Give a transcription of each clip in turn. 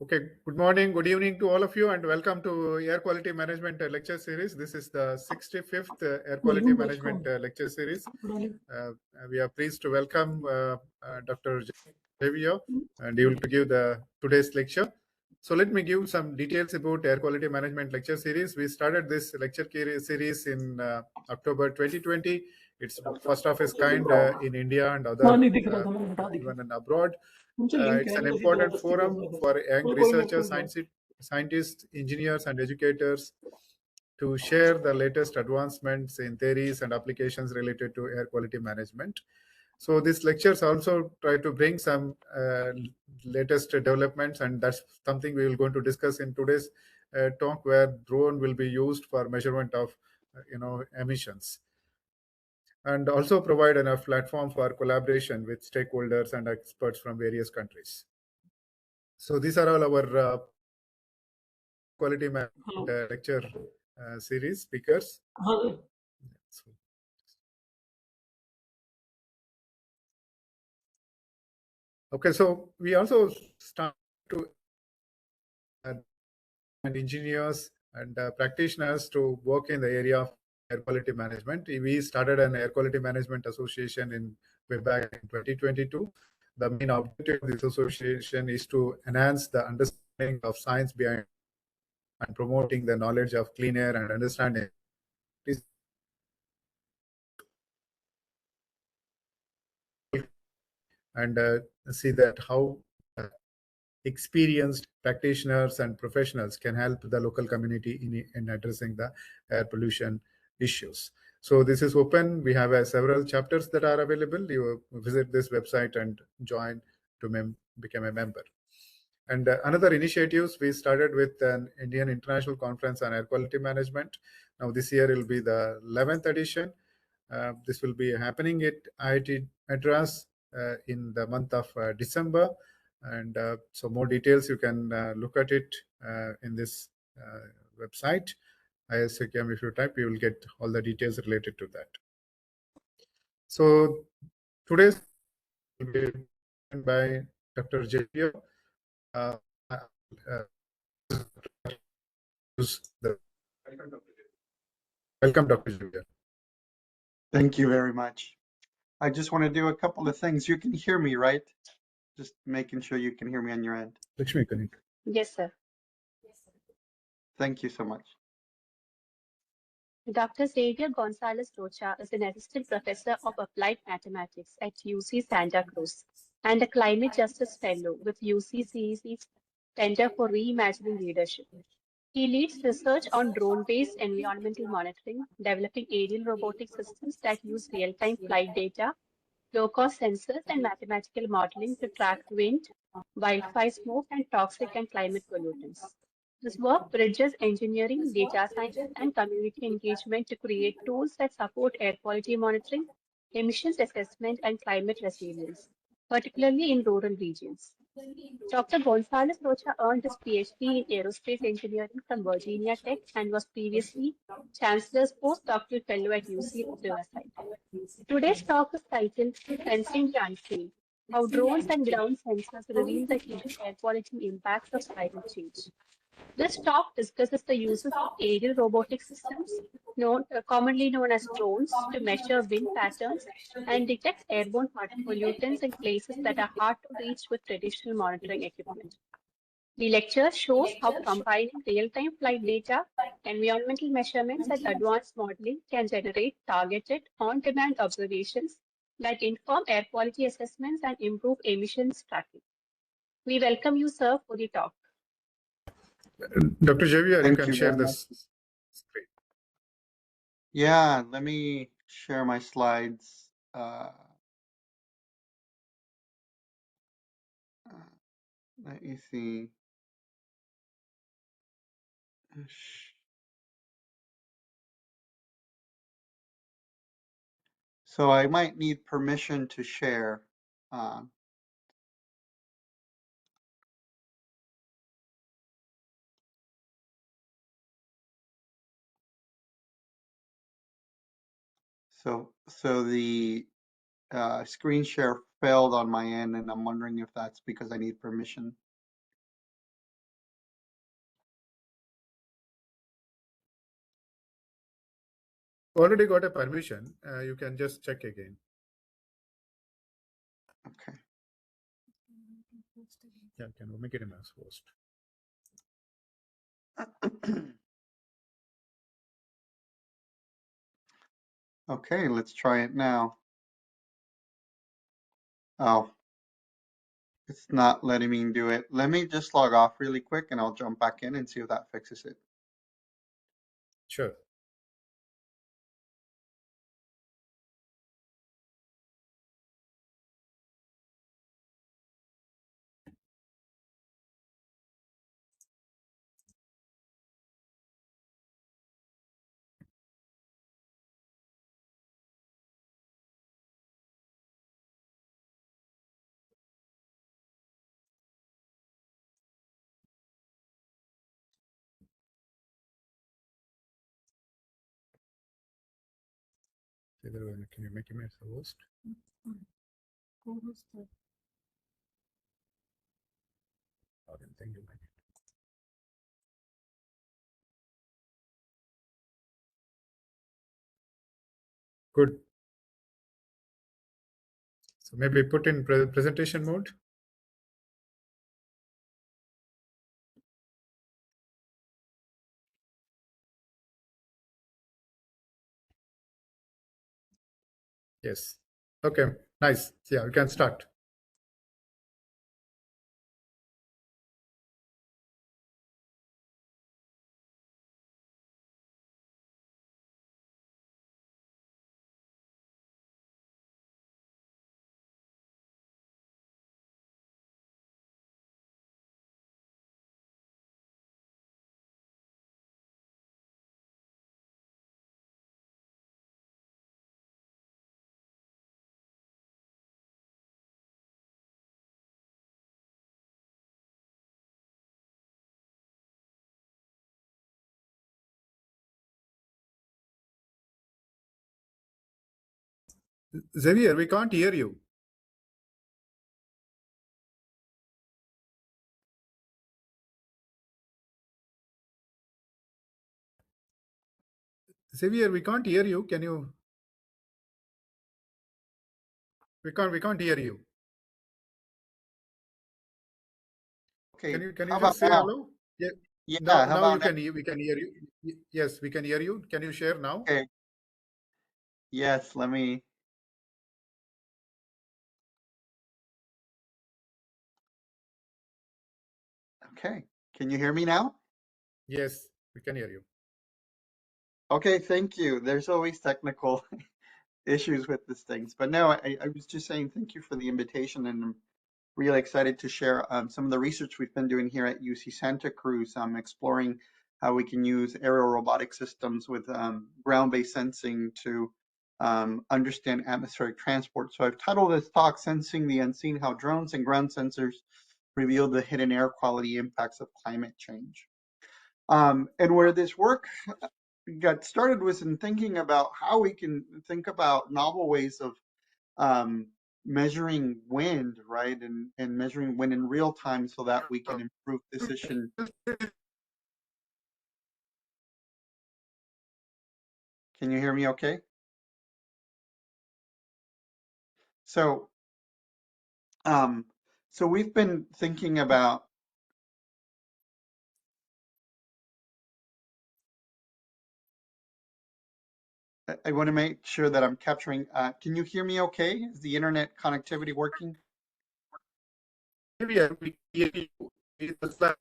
Okay, good morning, good evening to all of you, and welcome to Air Quality Management lecture series. This is the 65th Air Quality Management lecture series. We are pleased to welcome Dr. Javier, and he will give today's lecture. So let me give some details about Air Quality Management lecture series. We started this lecture series in October 2020. It's first of its kind in India and other even and abroad. It's an important forum for young researchers, scientists, engineers, and educators to share the latest advancements in theories and applications related to air quality management. So these lectures also try to bring some latest developments, and that's something we will going to discuss in today's talk, where drone will be used for measurement of emissions, and also provide a platform for collaboration with stakeholders and experts from various countries. So these are all our quality management lecture series speakers. Okay, so we also start to and engineers and practitioners to work in the area of air quality management. We started an air quality management association in way back in 2022. The main objective of this association is to enhance the understanding of science behind and promoting the knowledge of clean air and understanding and see that how experienced practitioners and professionals can help the local community in addressing the air pollution issues. So this is open. We have several chapters that are available. You visit this website and join to become a member. And another initiatives we started with an Indian International Conference on Air Quality Management. Now this year will be the 11th edition. This will be happening at IIT Madras in the month of December. And so more details, you can look at it in this website. ISAQM, if you type, you will get all the details related to that. So today's will be by Dr. Javier. Welcome, Dr. Javier. Thank you very much. I just want to do a couple of things. You can hear me, right? Just making sure you can hear me on your end. Lakshmi, can you? Yes, sir. Thank you so much. Dr. Xavier González-Rocha is an assistant professor of applied mathematics at UC Santa Cruz and a climate justice fellow with UC-CEC's Center for Reimagining Leadership. He leads research on drone-based environmental monitoring, developing aerial robotic systems that use real-time flight data, low-cost sensors, and mathematical modeling to track wind, wildfire smoke, and toxic and climate pollutants. This work bridges engineering, data science, and community engagement to create tools that support air quality monitoring, emissions assessment, and climate resilience, particularly in rural regions. Dr. González-Rocha earned his PhD in aerospace engineering from Virginia Tech and was previously Chancellor's postdoctoral fellow at UC Riverside. Today's talk is titled Sensing the Unseen: How Drones and Ground Sensors Reveal the Hidden Air Quality Impacts of Climate Change. This talk discusses the uses of aerial robotic systems, commonly known as drones, to measure wind patterns and detect airborne pollutants in places that are hard to reach with traditional monitoring equipment. The lecture shows how combining real-time flight data, environmental measurements, and advanced modeling can generate targeted, on-demand observations that inform air quality assessments and improve emissions tracking. We welcome you, sir, for the talk. Dr. Javier, you Thank can you share very this screen. Yeah, let me share my slides. Let me see. So I might need permission to share. So the screen share failed on my end, and I'm wondering if that's because I need permission. already got a permission. You can just check again. Okay. Yeah, can we make it in as host? Okay, let's try it now. Oh, it's not letting me do it. Let me just log off really quick and I'll jump back in and see if that fixes it. Sure. Can you make him as a host? I don't think you like it. Good. So maybe put in presentation mode. Yes. Okay. Nice. Yeah, we can start. Xavier, we can't hear you. Xavier, we can't hear you. Can you? We can't hear you. Okay, Can how you about just say now? hello? Yeah. Yeah, Now how about now? we can hear you. Yes, we can hear you. Can you share now? Okay. Yes, let me. Okay, can you hear me now? Yes, we can hear you. Okay, thank you. There's always technical issues with these things. But no, I was just saying thank you for the invitation, and I'm really excited to share some of the research we've been doing here at UC Santa Cruz, exploring how we can use aerial robotic systems with ground-based sensing to understand atmospheric transport. So I've titled this talk, Sensing the Unseen, How Drones and Ground Sensors Reveal the Hidden Air Quality Impacts of Climate Change. And where this work got started was in thinking about how we can think about novel ways of measuring wind, right? And measuring wind in real time so that we can improve decision. Can you hear me okay? So, so we've been thinking about I want to make sure that I'm capturing. Can you hear me okay? Is the internet connectivity working? Xavier, we can hear you. It's like,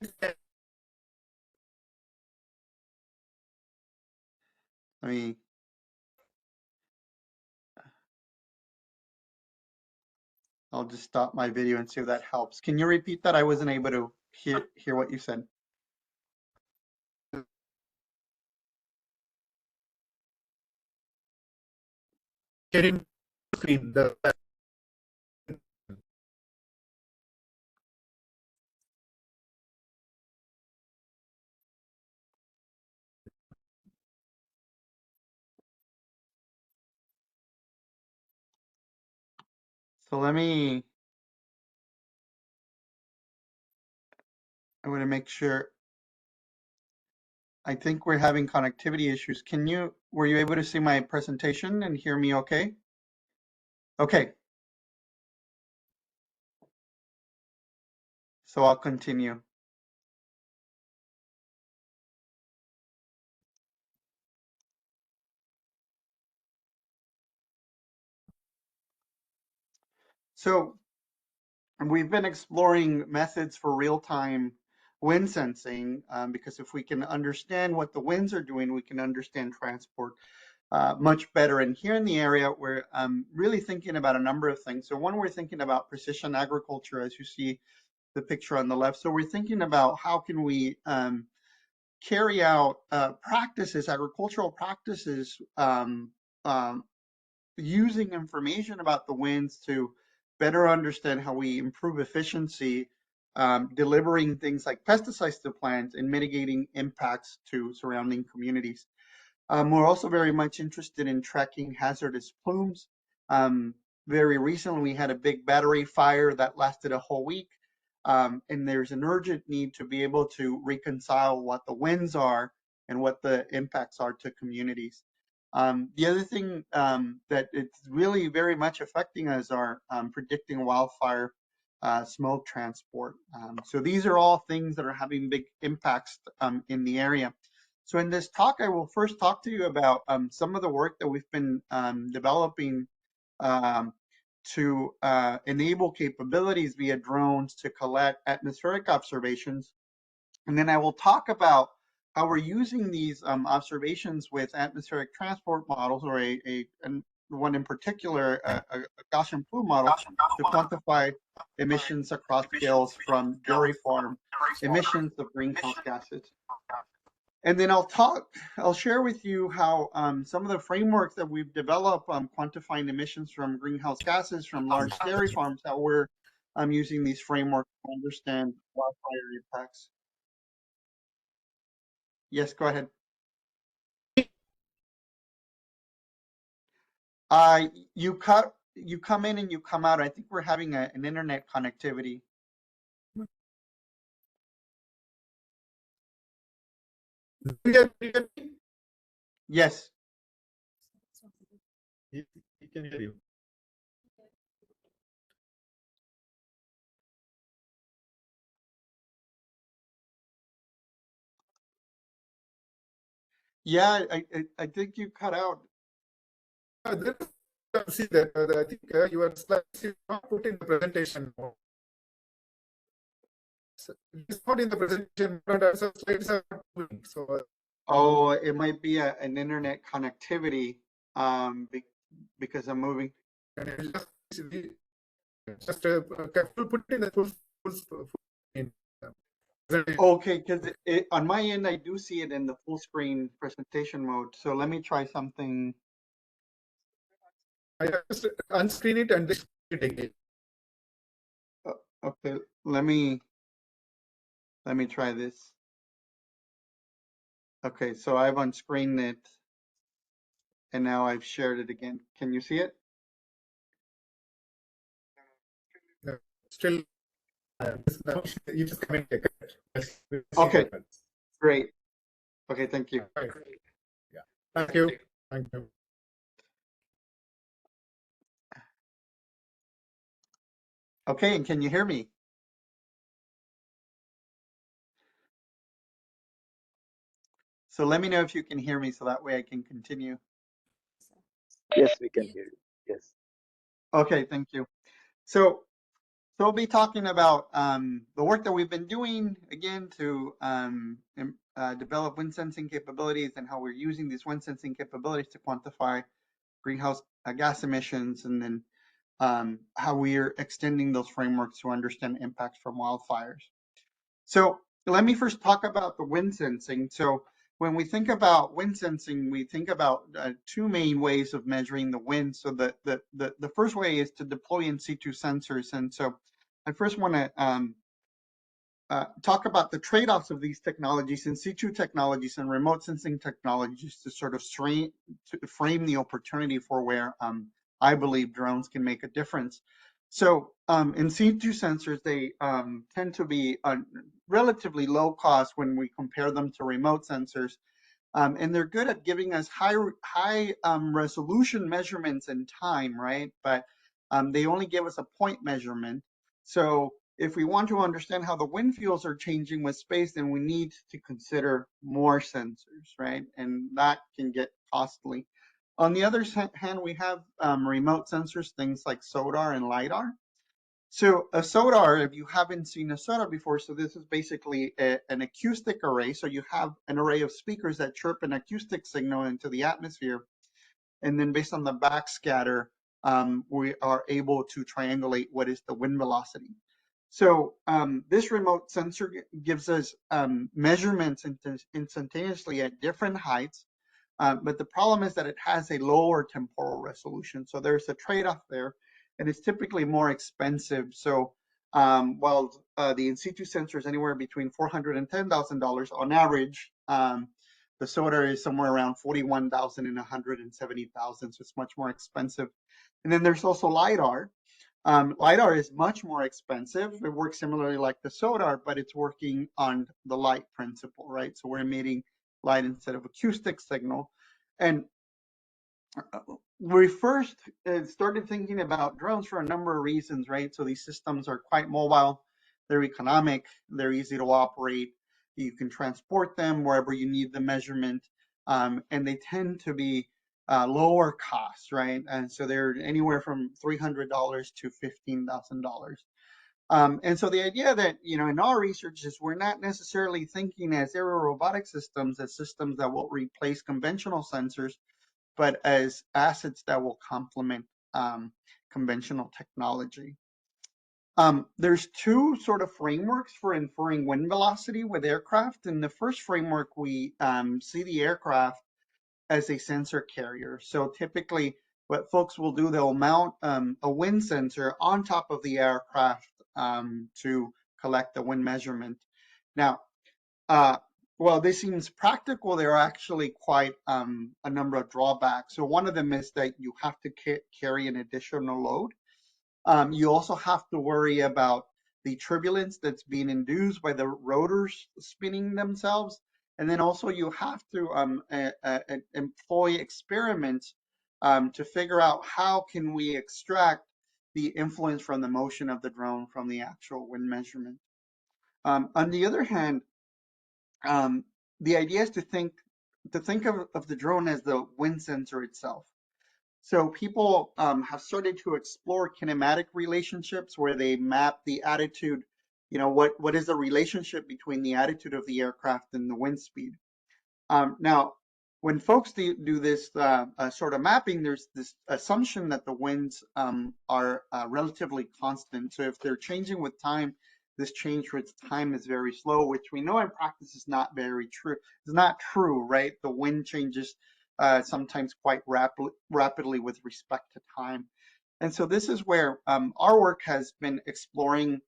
Let me. I'll just stop my video and see if that helps. Can you repeat that? I wasn't able to hear what you said. can you screen the So let me. I want to make sure I think we're having connectivity issues. Were you able to see my presentation and hear me okay? Okay. So I'll continue. So we've been exploring methods for real-time wind sensing because if we can understand what the winds are doing, we can understand transport much better. And here in the area, we're really thinking about a number of things. So one, we're thinking about precision agriculture, as you see the picture on the left. So we're thinking about how can we carry out practices, agricultural practices, using information about the winds to better understand how we improve efficiency, delivering things like pesticides to plants and mitigating impacts to surrounding communities. We're also very much interested in tracking hazardous plumes. Very recently, we had a big battery fire that lasted a whole week. And there's an urgent need to be able to reconcile what the winds are and what the impacts are to communities. The other thing that it's really very much affecting us are predicting wildfire smoke transport. So these are all things that are having big impacts in the area. So in this talk, I will first talk to you about some of the work that we've been developing to enable capabilities via drones to collect atmospheric observations. And then I will talk about how we're using these observations with atmospheric transport models, or one in particular, a Gaussian plume model, to quantify emissions across scales from dairy farm emissions of greenhouse gases. And then I'll share with you how some of the frameworks that we've developed quantifying emissions from greenhouse gases from large dairy farms, how we're using these frameworks to understand wildfire impacts. Yes, go ahead. You come in and you come out. I think we're having an internet connectivity. Yes. He can hear you. Yeah, I think you cut out. See that I think your slides is not put in the presentation mode. So it's not in the presentation mode, and some slides are not moving. So Oh, it might be an internet connectivity because I'm moving. and it just put it in the full in, Okay, because on my end, I do see it in the full screen presentation mode. So let me try something. I just unscreen it and just it again. Okay, let me try this. Okay, so I've unscreened it and now I've shared it again. Can you see it? Still, you just comment. Okay, great. Okay, thank you. Yeah, thank you. Thank you. Okay, and can you hear me? So let me know if you can hear me so that way I can continue. Yes, we can hear you. Yes. Okay, thank you. So we'll be talking about the work that we've been doing, again, to develop wind sensing capabilities and how we're using these wind sensing capabilities to quantify greenhouse gas emissions, and then how we are extending those frameworks to understand impacts from wildfires. So let me first talk about the wind sensing. So when we think about wind sensing, we think about two main ways of measuring the wind. So the first way is to deploy in situ sensors. And so I first want to talk about the trade-offs of these technologies, in situ technologies and remote sensing technologies, to sort of frame the opportunity for where I believe drones can make a difference. So in situ sensors, they tend to be relatively low cost when we compare them to remote sensors. And they're good at giving us high resolution measurements in time, right? But they only give us a point measurement. So if we want to understand how the wind fields are changing with space, then we need to consider more sensors, right? And that can get costly. On the other hand, we have remote sensors, things like SODAR and LiDAR. So a SODAR, if you haven't seen a SODAR before, so this is basically an acoustic array. So you have an array of speakers that chirp an acoustic signal into the atmosphere. And then based on the backscatter, we are able to triangulate what is the wind velocity. So this remote sensor gives us measurements instantaneously at different heights. But the problem is that it has a lower temporal resolution. So there's a trade-off there, and it's typically more expensive. So while the in situ sensor is anywhere between $400 and $10,000 on average, the SODAR is somewhere around $41,000 and $170,000, so it's much more expensive. And then there's also LiDAR. LiDAR is much more expensive. It works similarly like the SODAR, but it's working on the light principle, right? So we're emitting light instead of acoustic signal. And we first started thinking about drones for a number of reasons, right? So these systems are quite mobile, they're economic, they're easy to operate. You can transport them wherever you need the measurement, and they tend to be lower cost, right? And so they're anywhere from $300 to $15,000. And so the idea that, you know, in our research is we're not necessarily thinking as aerial robotic systems as systems that will replace conventional sensors, but as assets that will complement conventional technology. There's two sort of frameworks for inferring wind velocity with aircraft. In the first framework, we see the aircraft as a sensor carrier. So typically what folks will do, they'll mount a wind sensor on top of the aircraft to collect the wind measurement. Now, well, this seems practical. There are actually quite a number of drawbacks. So one of them is that you have to carry an additional load. You also have to worry about the turbulence that's being induced by the rotors spinning themselves. And then also you have to employ experiments to figure out how can we extract the influence from the motion of the drone from the actual wind measurement. On the other hand, the idea is to think of the drone as the wind sensor itself. So people have started to explore kinematic relationships where they map the attitude, you know, what is the relationship between the attitude of the aircraft and the wind speed. Now, when folks do this sort of mapping, there's this assumption that the winds are relatively constant. So if they're changing with time, this change with time is very slow, which we know in practice is not very true. It's not true, right? The wind changes sometimes quite rapidly with respect to time. And so this is where our work has been exploring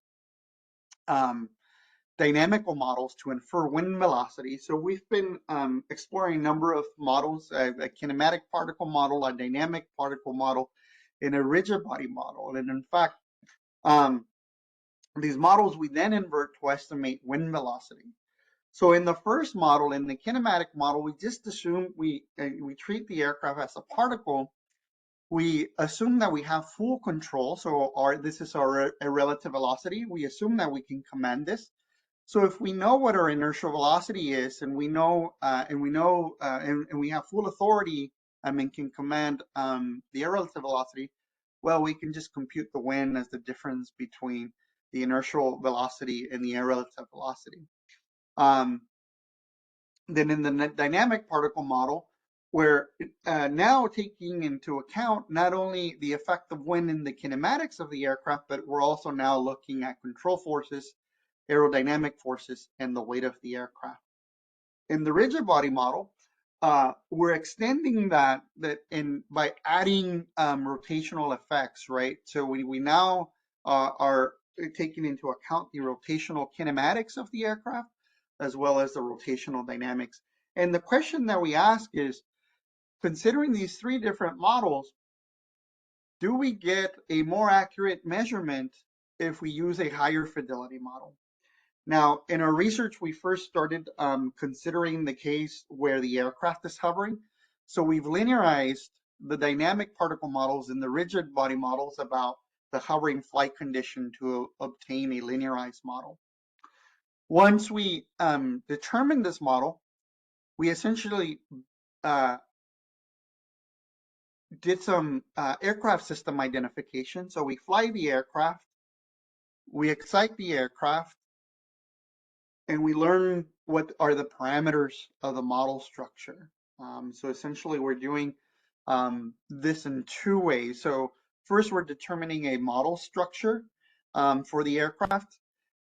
dynamical models to infer wind velocity. So we've been exploring a number of models, a kinematic particle model, a dynamic particle model, and a rigid body model. And in fact, these models we then invert to estimate wind velocity. So in the first model, in the kinematic model, we just assume we treat the aircraft as a particle. We assume that we have full control. So this is our relative velocity. We assume that we can command this. So if we know what our inertial velocity is, and we know and we have full authority and can command the air relative velocity, well, we can just compute the wind as the difference between the inertial velocity and the air relative velocity. Then in the dynamic particle model, we're now taking into account not only the effect of wind in the kinematics of the aircraft, but we're also now looking at control forces, aerodynamic forces, and the weight of the aircraft. In the rigid body model, we're extending that by adding rotational effects, right? So we now are taking into account the rotational kinematics of the aircraft as well as the rotational dynamics. And the question that we ask is, considering these three different models, do we get a more accurate measurement if we use a higher fidelity model? Now, in our research, we first started considering the case where the aircraft is hovering. So we've linearized the dynamic particle models and the rigid body models about the hovering flight condition to obtain a linearized model. Once we determined this model, we essentially did some aircraft system identification. So we fly the aircraft, we excite the aircraft, and we learn what are the parameters of the model structure. So essentially we're doing this in two ways. So first we're determining a model structure for the aircraft,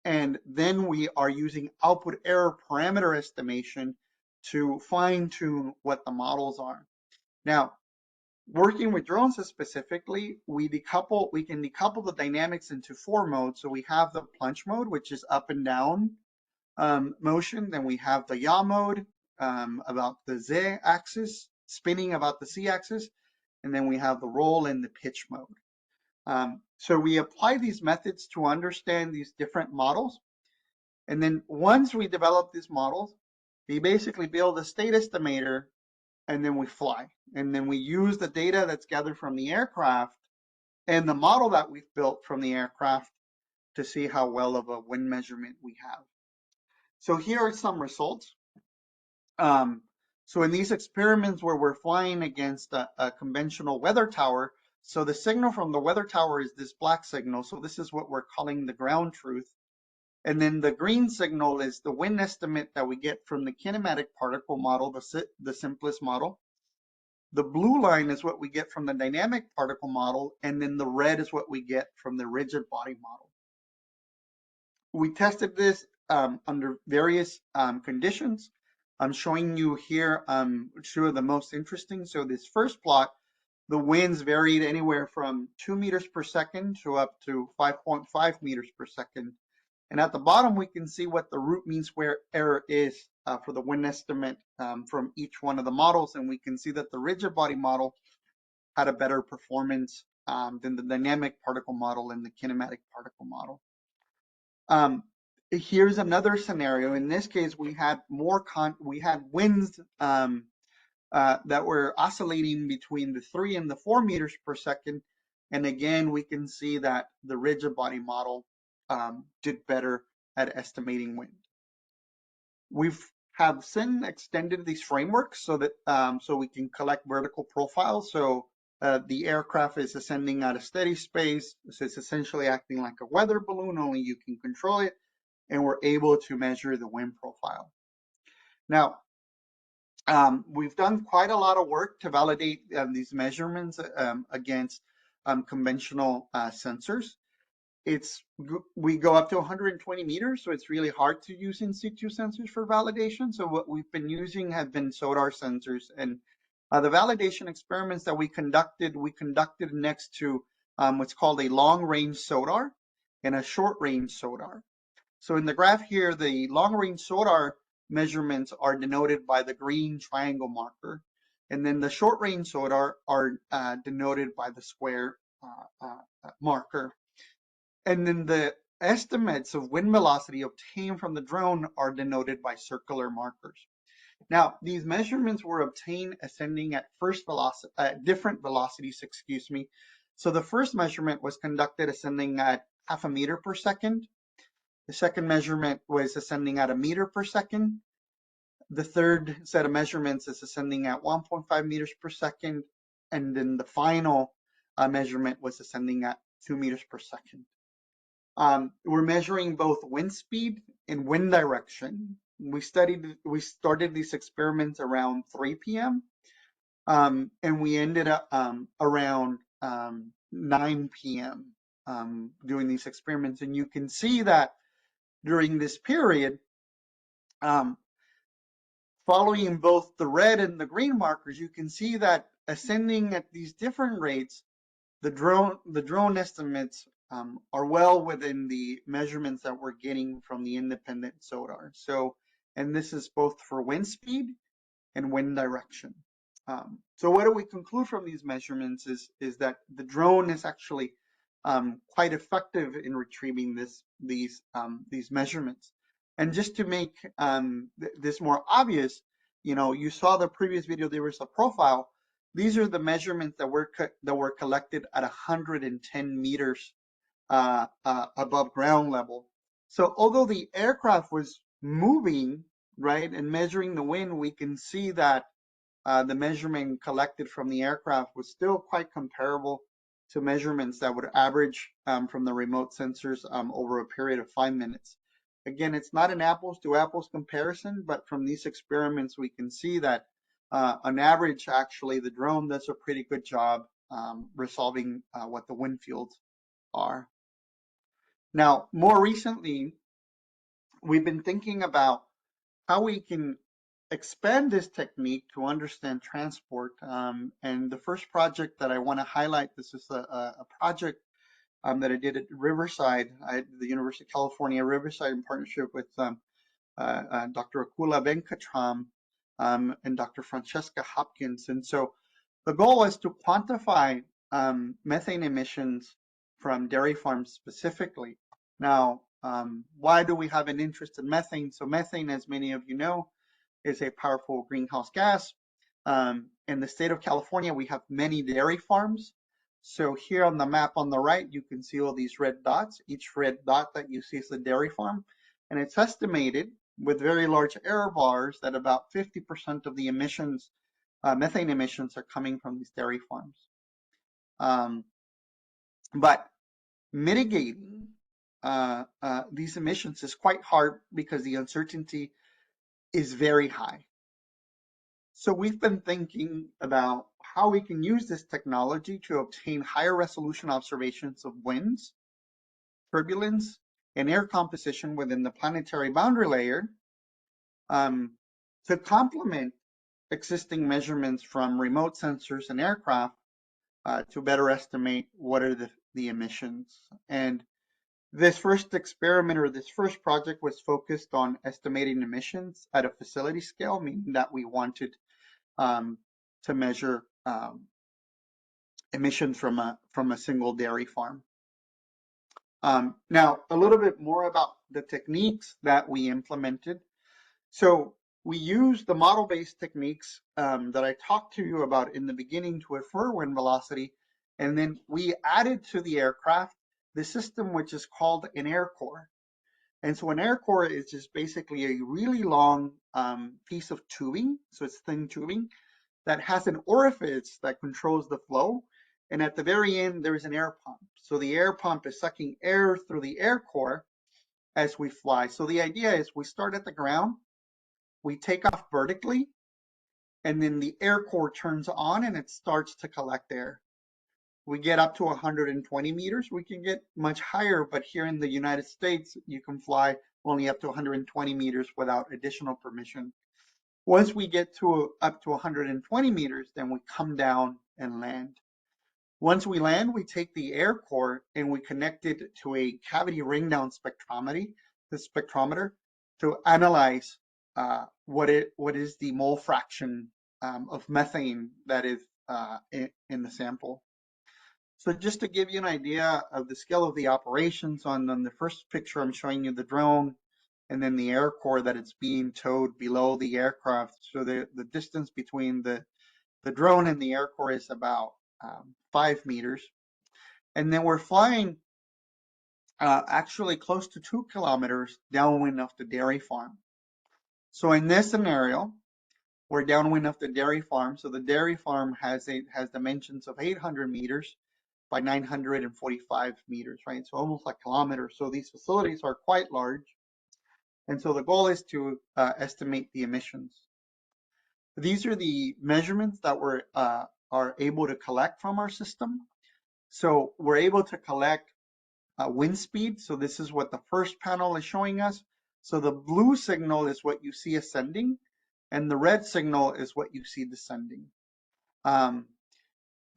and then we are using output error parameter estimation to fine tune what the models are. Now, working with drones specifically, we can decouple the dynamics into 4 modes. So we have the plunge mode, which is up and down motion. Then we have the yaw mode about the Z axis, spinning about the C axis. And then we have the roll and the pitch mode. So we apply these methods to understand these different models. And then once we develop these models, we basically build a state estimator, and then we fly. And then we use the data that's gathered from the aircraft and the model that we've built from the aircraft to see how well of a wind measurement we have. So here are some results. So in these experiments where we're flying against a conventional weather tower, so the signal from the weather tower is this black signal. So this is what we're calling the ground truth. And then the green signal is the wind estimate that we get from the kinematic particle model, the simplest model. The blue line is what we get from the dynamic particle model, and then the red is what we get from the rigid body model. We tested this under various conditions. I'm showing you here two of the most interesting. So this first plot, the winds varied anywhere from 2 meters per second to up to 5.5 meters per second. And at the bottom, we can see what the root mean square error is for the wind estimate from each one of the models. And we can see that the rigid body model had a better performance than the dynamic particle model and the kinematic particle model. Here's another scenario. In this case, we had winds that were oscillating between the 3 and the 4 meters per second. And again, we can see that the rigid body model did better at estimating wind. Have since extended these frameworks so that so we can collect vertical profiles. So the aircraft is ascending at a steady space. So it's essentially acting like a weather balloon, only you can control it. And we're able to measure the wind profile. Now, we've done quite a lot of work to validate these measurements against conventional sensors. We go up to 120 meters, so it's really hard to use in situ sensors for validation. So what we've been using have been SODAR sensors, and the validation experiments that we conducted next to what's called a long-range SODAR and a short-range SODAR. So in the graph here, the long-range SODAR measurements are denoted by the green triangle marker, and then the short-range SODAR are denoted by the square marker. And then the estimates of wind velocity obtained from the drone are denoted by circular markers. Now, these measurements were obtained ascending at different velocities, excuse me. So the first measurement was conducted ascending at 0.5 meter per second. The second measurement was ascending at 1 meter per second. The third set of measurements is ascending at 1.5 meters per second. And then the final measurement was ascending at 2 meters per second. We're measuring both wind speed and wind direction. We started these experiments around 3 p.m. And we ended up around 9 p.m. Doing these experiments. And you can see that during this period, following both the red and the green markers, you can see that ascending at these different rates, the drone estimates are well within the measurements that we're getting from the independent SODAR. So, and this is both for wind speed and wind direction. So what do we conclude from these measurements is that the drone is actually quite effective in retrieving these measurements. And just to make this more obvious, you saw the previous video, there was a profile. These are the measurements that were collected at 110 meters above ground level. So although the aircraft was moving, right, and measuring the wind, we can see that the measurement collected from the aircraft was still quite comparable to measurements that would average from the remote sensors over a period of 5 minutes. Again, it's not an apples to apples comparison, but from these experiments, we can see that on average, actually, the drone does a pretty good job resolving what the wind fields are. Now, more recently, we've been thinking about how we can expand this technique to understand transport. And the first project that I want to highlight, this is a project that I did at Riverside, the University of California, Riverside, in partnership with Dr. Akula Venkatram and Dr. Francesca Hopkins. And so the goal is to quantify methane emissions from dairy farms specifically. Now, why do we have an interest in methane? So methane, as many of you know, is a powerful greenhouse gas. In the state of California, we have many dairy farms. So here on the map on the right, you can see all these red dots. Each red dot that you see is a dairy farm. And it's estimated with very large error bars that about 50% of the emissions, methane emissions, are coming from these dairy farms. But mitigating these emissions is quite hard because the uncertainty is very high. So we've been thinking about how we can use this technology to obtain higher resolution observations of winds, turbulence, and air composition within the planetary boundary layer to complement existing measurements from remote sensors and aircraft to better estimate what are the emissions. And this first experiment, or this first project, was focused on estimating emissions at a facility scale, meaning that we wanted to measure emissions from a single dairy farm. Now, a little bit more about the techniques that we implemented. So we used the model-based techniques that I talked to you about in the beginning to infer wind velocity, and then we added to the aircraft the system which is called an air core. And so an air core is just basically a really long piece of tubing, so it's thin tubing, that has an orifice that controls the flow. And at the very end, there is an air pump. So the air pump is sucking air through the air core as we fly. So the idea is we start at the ground, we take off vertically, and then the air core turns on and it starts to collect air. We get up to 120 meters. We can get much higher, but here in the United States, you can fly only up to 120 meters without additional permission. Once we get up to 120 meters, then we come down and land. Once we land, we take the air core and we connect it to a cavity ring down spectrometer to analyze what is the mole fraction of methane that is in the sample. So just to give you an idea of the scale of the operations, on the first picture I'm showing you the drone and then the air core that it's being towed below the aircraft. So the distance between the drone and the air core is about 5 meters. And then we're flying actually close to 2 kilometers downwind of the dairy farm. So in this scenario, we're downwind of the dairy farm. So the dairy farm has dimensions of 800 meters by 945 meters, right? So almost like kilometers. So these facilities are quite large. And so the goal is to estimate the emissions. These are the measurements that we are able to collect from our system. So we're able to collect wind speed. So this is what the first panel is showing us. So the blue signal is what you see ascending, and the red signal is what you see descending.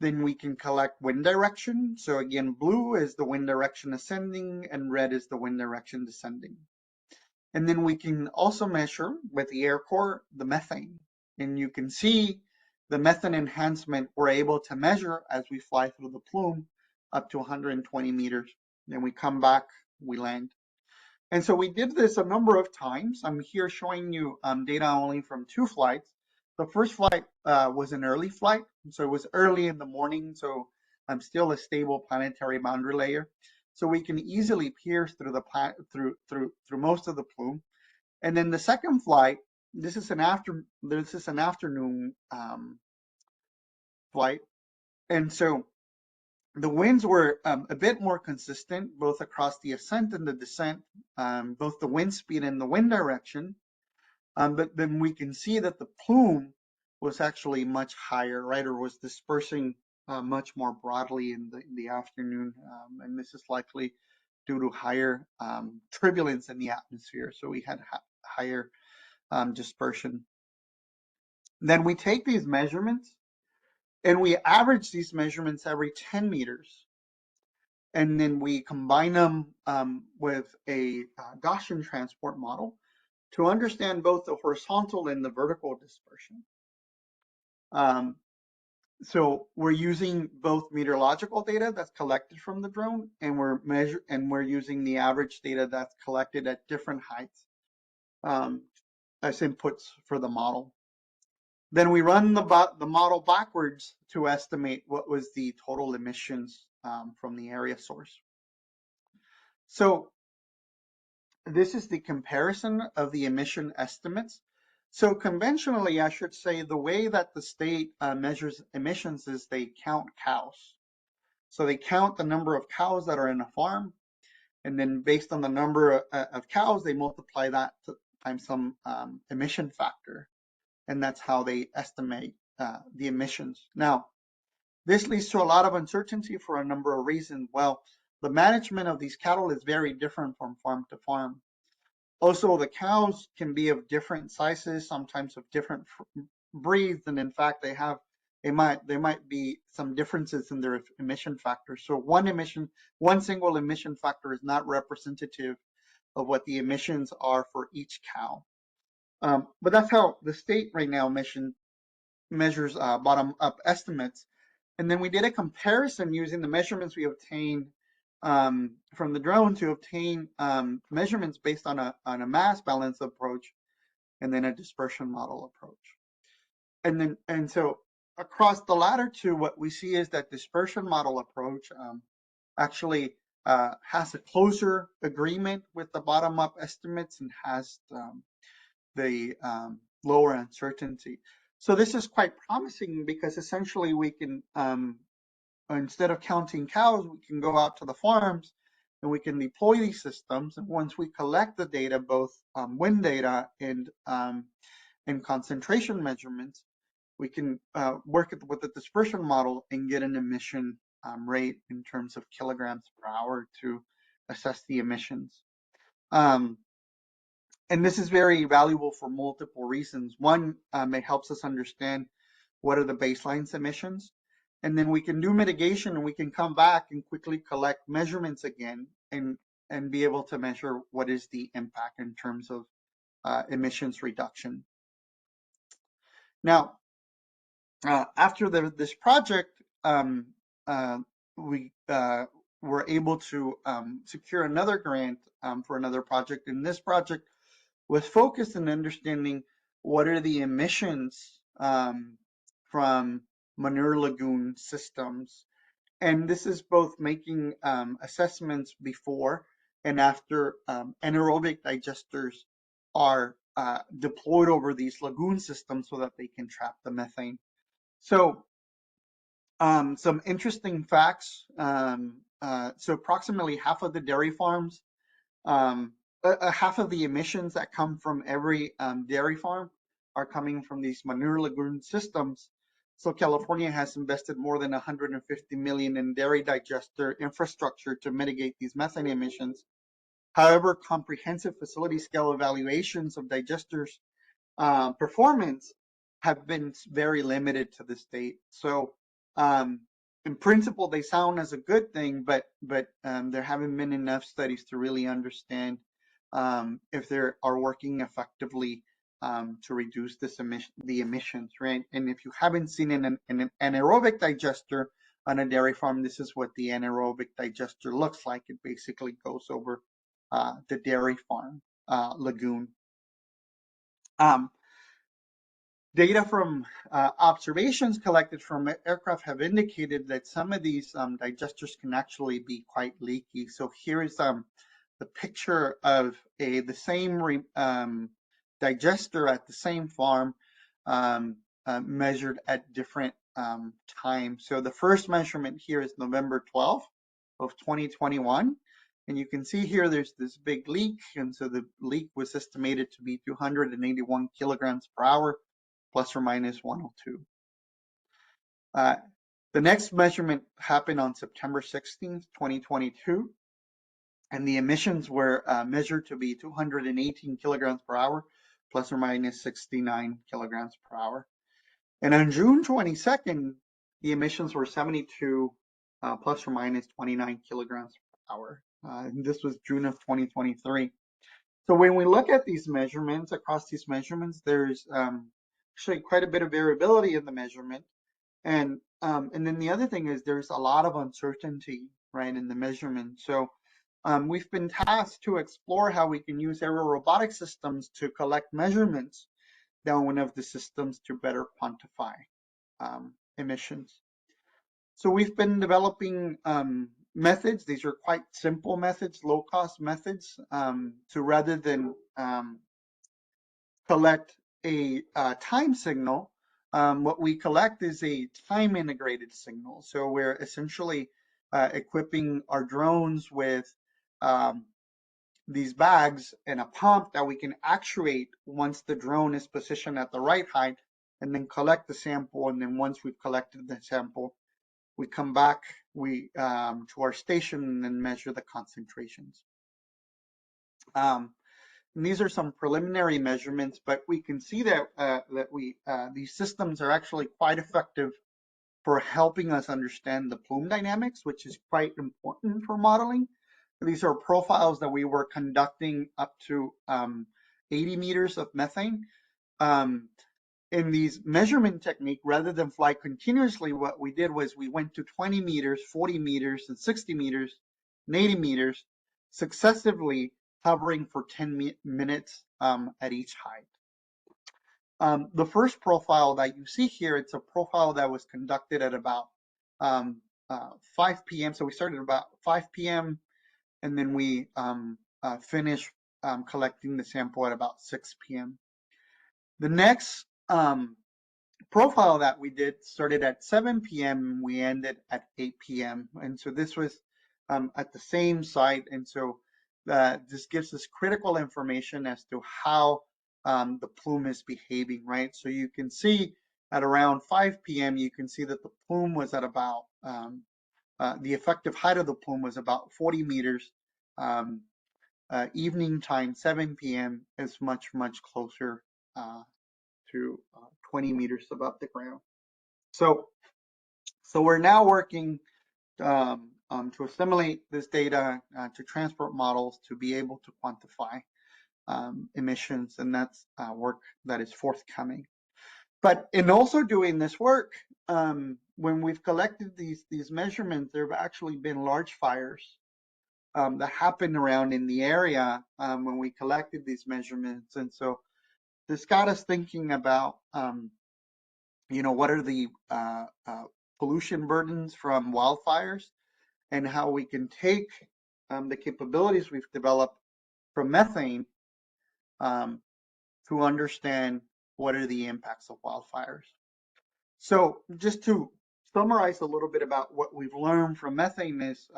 Then we can collect wind direction. So again, blue is the wind direction ascending, and red is the wind direction descending. And then we can also measure with the air core the methane. And you can see the methane enhancement we're able to measure as we fly through the plume up to 120 meters. Then we come back, we land. And so we did this a number of times. I'm here showing you data only from 2 flights. The first flight was an early flight, so it was early in the morning, so I'm still a stable planetary boundary layer. So we can easily pierce through the through most of the plume. And then the second flight, this is an afternoon flight, and so the winds were a bit more consistent, both across the ascent and the descent, both the wind speed and the wind direction. But then we can see that the plume was actually much higher, right, or was dispersing much more broadly in the afternoon. And this is likely due to higher turbulence in the atmosphere. So we had higher dispersion. Then we take these measurements and we average these measurements every 10 meters. And then we combine them with a Gaussian transport model to understand both the horizontal and the vertical dispersion. So we're using both meteorological data that's collected from the drone, and we're using the average data that's collected at different heights as inputs for the model. Then we run the model backwards to estimate what was the total emissions from the area source. So this is the comparison of the emission estimates. So conventionally, I should say, the way that the state measures emissions is they count cows. So they count the number of cows that are in a farm, and then based on the number of cows, they multiply that times some emission factor, and that's how they estimate the emissions. Now, this leads to a lot of uncertainty for a number of reasons. Well, the management of these cattle is very different from farm to farm. Also, the cows can be of different sizes, sometimes of different breeds, and in fact, there might be some differences in their emission factors. So one single emission factor is not representative of what the emissions are for each cow. But that's how the state right now measures bottom-up estimates. And then we did a comparison using the measurements we obtained from the drone to obtain measurements based on a mass balance approach and then a dispersion model approach. And so across the latter two, what we see is that dispersion model approach actually has a closer agreement with the bottom-up estimates and has the lower uncertainty. So this is quite promising because essentially we can, instead of counting cows, we can go out to the farms and we can deploy these systems. And once we collect the data, both wind data and concentration measurements, we can work with the dispersion model and get an emission rate in terms of kilograms per hour to assess the emissions. And this is very valuable for multiple reasons. One, it helps us understand what are the baseline emissions. And then we can do mitigation and we can come back and quickly collect measurements again and be able to measure what is the impact in terms of emissions reduction. Now, after this project, we were able to secure another grant for another project. And this project was focused on understanding what are the emissions from manure lagoon systems. And this is both making assessments before and after anaerobic digesters are deployed over these lagoon systems so that they can trap the methane. So some interesting facts. So approximately half of the dairy farms, half of the emissions that come from every dairy farm are coming from these manure lagoon systems. So California has invested more than 150 million in dairy digester infrastructure to mitigate these methane emissions. However, comprehensive facility scale evaluations of digesters performance have been very limited to the state. So in principle, they sound as a good thing, but there haven't been enough studies to really understand if they are working effectively to reduce the emissions, right? And if you haven't seen an anaerobic digester on a dairy farm, this is what the anaerobic digester looks like. It basically goes over the dairy farm lagoon. Data from observations collected from aircraft have indicated that some of these digesters can actually be quite leaky. So here is the picture of the same digester at the same farm measured at different times. So the first measurement here is November 12th of 2021. And you can see here there's this big leak. And so the leak was estimated to be 281 kilograms per hour, plus or minus 102. The next measurement happened on September 16th, 2022. And the emissions were measured to be 218 kilograms per hour, plus or minus 69 kilograms per hour. And on June 22nd, the emissions were 72, plus or minus 29 kilograms per hour. And this was June of 2023. So when we look at these measurements, across these measurements, there's actually quite a bit of variability in the measurement. And then the other thing is there's a lot of uncertainty, right, in the measurement. So we've been tasked to explore how we can use aero robotic systems to collect measurements down one of the systems to better quantify emissions. So we've been developing methods. These are quite simple methods, low-cost methods, to rather than collect a time signal, what we collect is a time-integrated signal. So we're essentially equipping our drones with these bags and a pump that we can actuate once the drone is positioned at the right height, and then collect the sample. And then once we've collected the sample, we come back to our station and measure the concentrations. And these are some preliminary measurements, but we can see that these systems are actually quite effective for helping us understand the plume dynamics, which is quite important for modeling. These are profiles that we were conducting up to 80 meters of methane. In these measurement technique, rather than fly continuously, what we did was we went to 20 meters, 40 meters, and 60 meters, and 80 meters, successively hovering for 10 minutes at each height. The first profile that you see here, it's a profile that was conducted at about 5 p.m. So we started about 5 p.m. and then we finished collecting the sample at about 6 p.m. The next profile that we did started at 7 p.m. We ended at 8 p.m. And so this was at the same site. And so this gives us critical information as to how the plume is behaving, right? So you can see at around 5 p.m., you can see that the plume was at about, the effective height of the plume was about 40 meters. Evening time, 7 p.m. is much, much closer to 20 meters above the ground. So we're now working to assimilate this data to transport models to be able to quantify emissions, and that's work that is forthcoming. But in also doing this work, when we've collected these measurements, there have actually been large fires that happened around in the area when we collected these measurements. And so this got us thinking about, what are the pollution burdens from wildfires, and how we can take the capabilities we've developed from methane to understand what are the impacts of wildfires. So just to summarize a little bit about what we've learned from methane is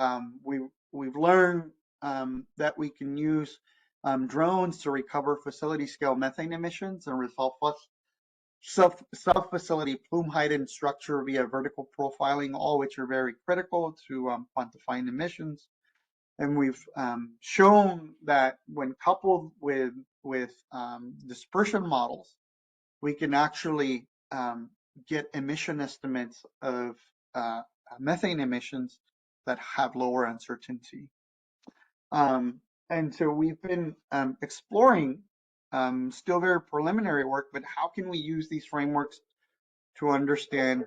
we've learned that we can use drones to recover facility scale methane emissions and resolve sub-facility plume height and structure via vertical profiling, all which are very critical to quantifying emissions. And we've shown that when coupled with dispersion models, we can actually get emission estimates of methane emissions that have lower uncertainty. And so we've been exploring still very preliminary work, but how can we use these frameworks to understand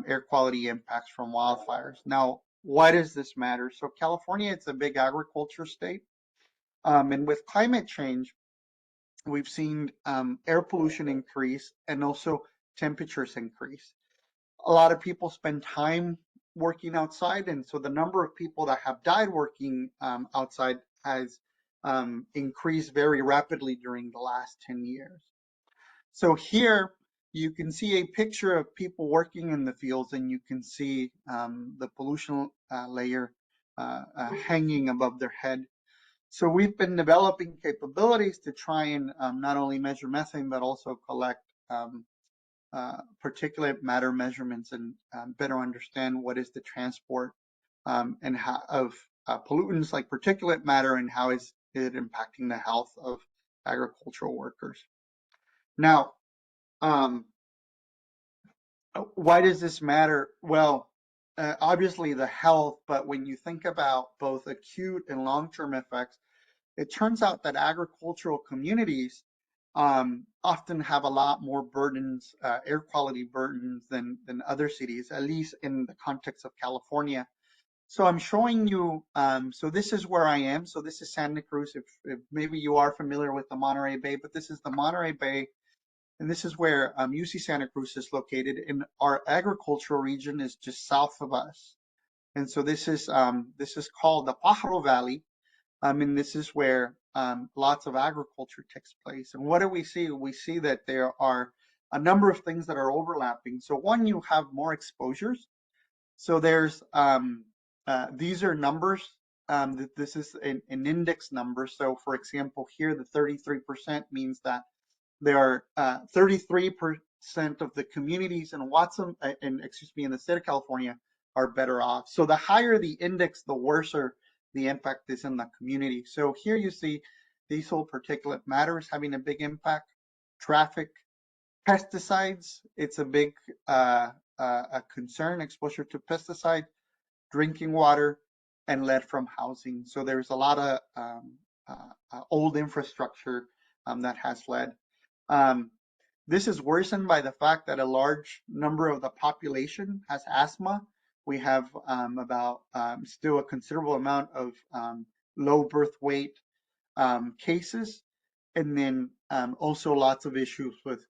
air quality impacts from wildfires? Now, why does this matter? So California, it's a big agriculture state. And with climate change, we've seen air pollution increase and also temperatures increase. A lot of people spend time working outside, and so the number of people that have died working outside has increased very rapidly during the last 10 years. So here you can see a picture of people working in the fields, and you can see the pollution layer hanging above their head. So we've been developing capabilities to try and not only measure methane, but also collect particulate matter measurements and better understand what is the transport and how, of pollutants like particulate matter and how is it impacting the health of agricultural workers. Now, why does this matter? Well, obviously the health, but when you think about both acute and long-term effects, it turns out that agricultural communities often have a lot more burdens, air quality burdens than other cities, at least in the context of California. So I'm showing you, so this is where I am. So this is Santa Cruz, if maybe you are familiar with the Monterey Bay, but this is the Monterey Bay, and this is where UC Santa Cruz is located, and our agricultural region is just south of us. And so this is called the Pájaro Valley. And this is where lots of agriculture takes place. And what do we see? We see that there are a number of things that are overlapping. So one, you have more exposures. So there's, these are numbers. This is an index number. So for example, here the 33% means that there are 33% of the communities in Watson, in the state of California are better off. So the higher the index, the worser the impact is in the community. So here you see diesel particulate matter is having a big impact. Traffic, pesticides, it's a big a concern, exposure to pesticide, drinking water, and lead from housing. So there's a lot of old infrastructure that has lead. This is worsened by the fact that a large number of the population has asthma. We have still a considerable amount of low birth weight cases, and then also lots of issues with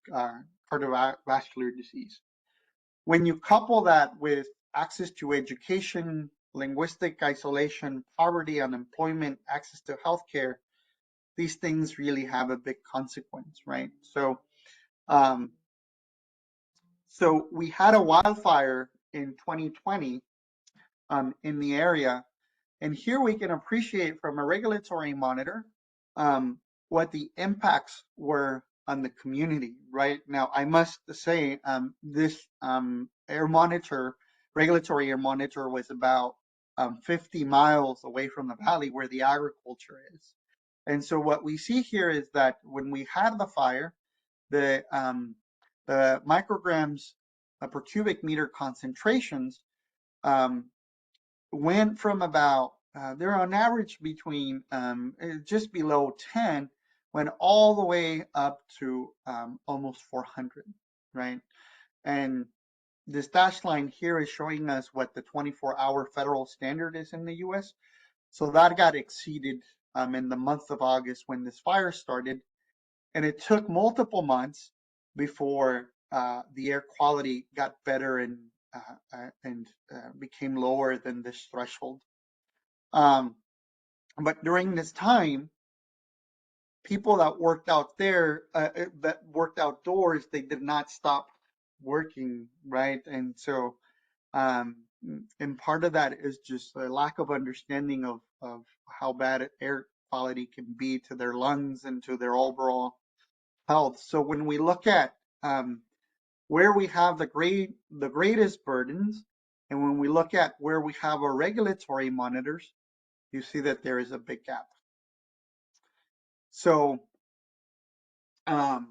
cardiovascular disease. When you couple that with access to education, linguistic isolation, poverty, unemployment, access to healthcare, these things really have a big consequence, right? So we had a wildfire in 2020 in the area, and here we can appreciate from a regulatory monitor what the impacts were on the community. Right now, I must say this air monitor, regulatory air monitor, was about 50 miles away from the valley where the agriculture is. And so what we see here is that when we had the fire, the micrograms per cubic meter concentrations went from about, they're on average between just below 10, went all the way up to almost 400, right? And this dashed line here is showing us what the 24-hour federal standard is in the US. So that got exceeded in the month of August when this fire started. And it took multiple months before the air quality got better and became lower than this threshold. But during this time, people that worked out there, that worked outdoors, they did not stop working, right? And so, and part of that is just a lack of understanding of how bad air quality can be to their lungs and to their overall health. So when we look at where we have the greatest burdens, and when we look at where we have our regulatory monitors, you see that there is a big gap. So now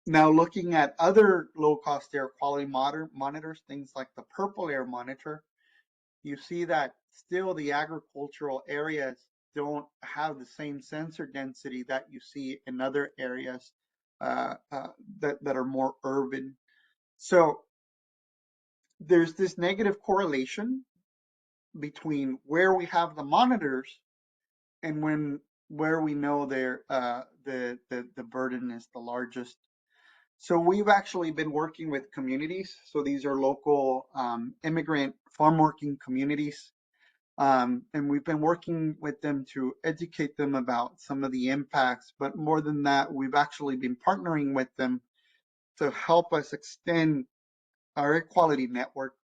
looking at other low-cost air quality monitors, things like the purple air monitor, you see that still the agricultural areas don't have the same sensor density that you see in other areas that are more urban. So there's this negative correlation between where we have the monitors and when where we know the burden is the largest. So we've actually been working with communities. So these are local immigrant farm working communities. And we've been working with them to educate them about some of the impacts. But more than that, we've actually been partnering with them to help us extend our air quality network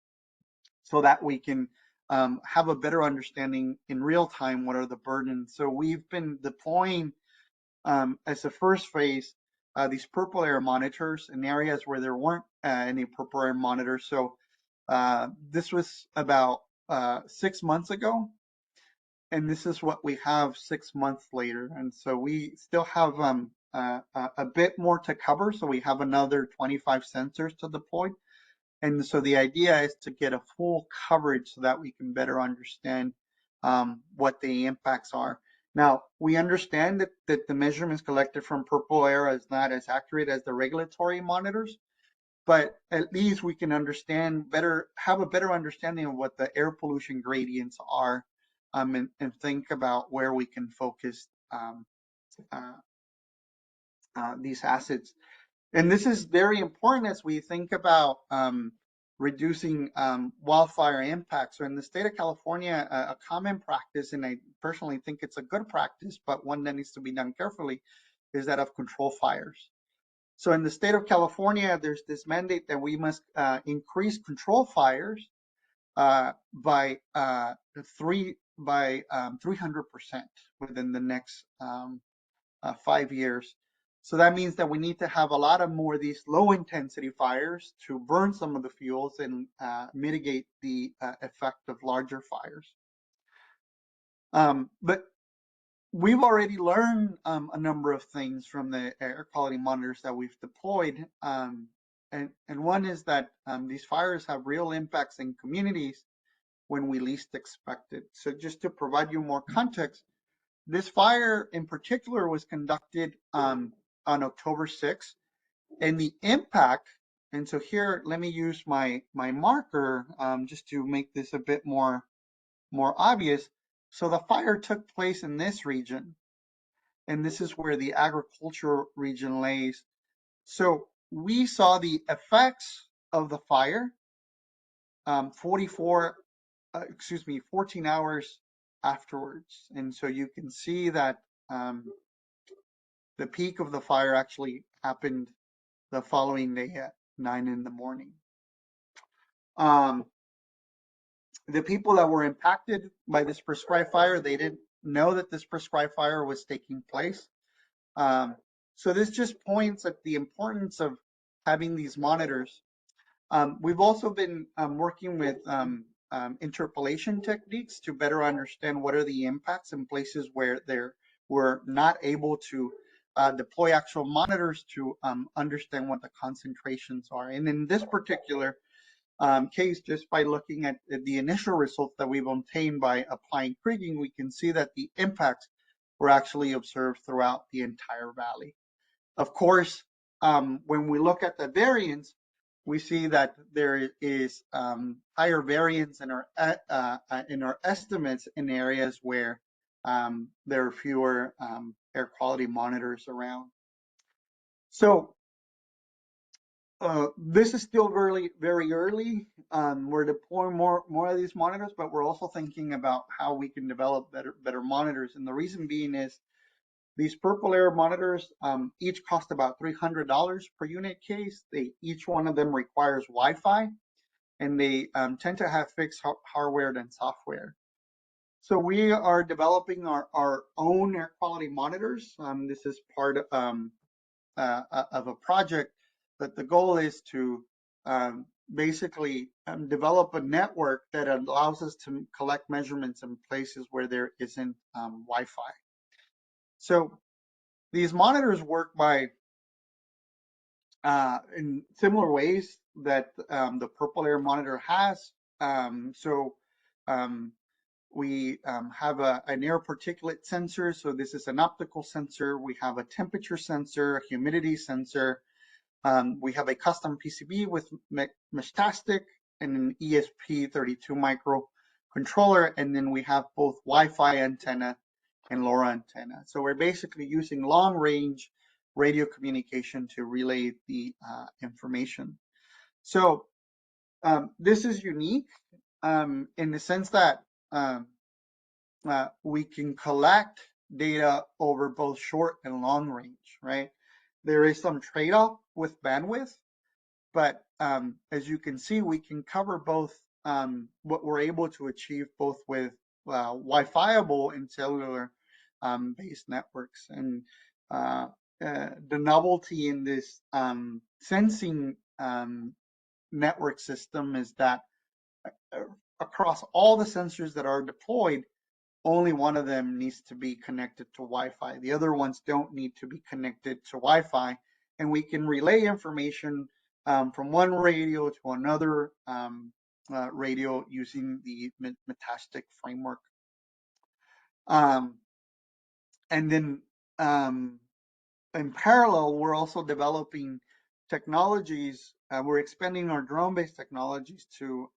so that we can have a better understanding in real time what are the burdens. So we've been deploying as a first phase these purple air monitors in areas where there weren't any purple air monitors. So this was about 6 months ago, and this is what we have 6 months later. And so we still have a bit more to cover. So we have another 25 sensors to deploy. And so the idea is to get a full coverage so that we can better understand what the impacts are. Now, we understand that the measurements collected from purple air is not as accurate as the regulatory monitors, but at least we can understand better, have a better understanding of what the air pollution gradients are, and think about where we can focus these assets. And this is very important as we think about reducing wildfire impacts. So in the state of California, a common practice, and I personally think it's a good practice, but one that needs to be done carefully, is that of control fires. So in the state of California, there's this mandate that we must increase control fires by 300% within the next 5 years. So that means that we need to have a lot of more of these low intensity fires to burn some of the fuels and mitigate the effect of larger fires. But we've already learned a number of things from the air quality monitors that we've deployed. And one is that these fires have real impacts in communities when we least expect it. So just to provide you more context, this fire in particular was conducted on October 6th, and the impact, and so here, let me use my marker just to make this a bit more obvious. So the fire took place in this region, and this is where the agriculture region lays. So we saw the effects of the fire 14 hours afterwards. And so you can see that the peak of the fire actually happened the following day at 9 in the morning. The people that were impacted by this prescribed fire, they didn't know that this prescribed fire was taking place. So this just points at the importance of having these monitors. We've also been working with interpolation techniques to better understand what are the impacts in places where we're not able to deploy actual monitors to understand what the concentrations are. And in this particular case, just by looking at the initial results that we've obtained by applying kriging, we can see that the impacts were actually observed throughout the entire valley. Of course, when we look at the variance, we see that there is higher variance in our estimates in areas where there are fewer air quality monitors around. So this is still very early. We're deploying more of these monitors, but we're also thinking about how we can develop better monitors. And the reason being is these purple air monitors each cost about $300 per unit case. Each one of them requires Wi-Fi, and they tend to have fixed hardware and software. So we are developing our own air quality monitors. This is part of a project, but the goal is to basically develop a network that allows us to collect measurements in places where there isn't Wi-Fi. So these monitors work by in similar ways that the purple air monitor has. We have an air particulate sensor. So this is an optical sensor. We have a temperature sensor, a humidity sensor. We have a custom PCB with Meshtastic and an ESP32 microcontroller. And then we have both Wi-Fi antenna and LoRa antenna. So we're basically using long range radio communication to relay the information. So this is unique in the sense that we can collect data over both short and long range, right? There is some trade-off with bandwidth, but as you can see, we can cover both what we're able to achieve both with Wi-Fi-able and cellular based networks. And the novelty in this sensing network system is that across all the sensors that are deployed, only one of them needs to be connected to Wi-Fi. The other ones don't need to be connected to Wi-Fi, and we can relay information from one radio to another radio using the Metastic framework. And then in parallel, we're also developing technologies. We're expanding our drone-based technologies to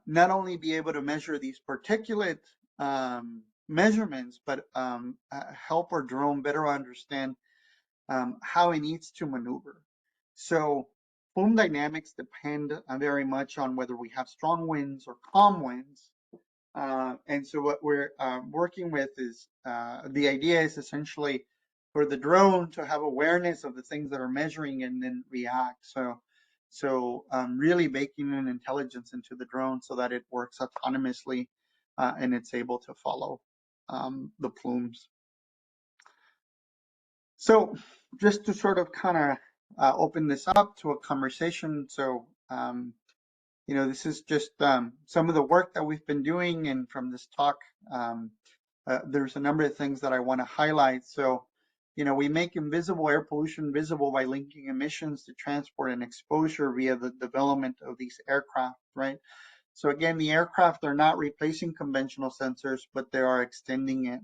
not only be able to measure these particulate measurements, but help our drone better understand how it needs to maneuver. So plume dynamics depend very much on whether we have strong winds or calm winds. And so what we're working with is, the idea is essentially for the drone to have awareness of the things that are measuring and then react. So really baking in intelligence into the drone so that it works autonomously and it's able to follow the plumes. So just to sort of kind of open this up to a conversation. So, you know, this is just some of the work that we've been doing, and from this talk, there's a number of things that I want to highlight. So, you know, we make invisible air pollution visible by linking emissions to transport and exposure via the development of these aircraft, right? So again, the aircraft are not replacing conventional sensors, but they are extending it.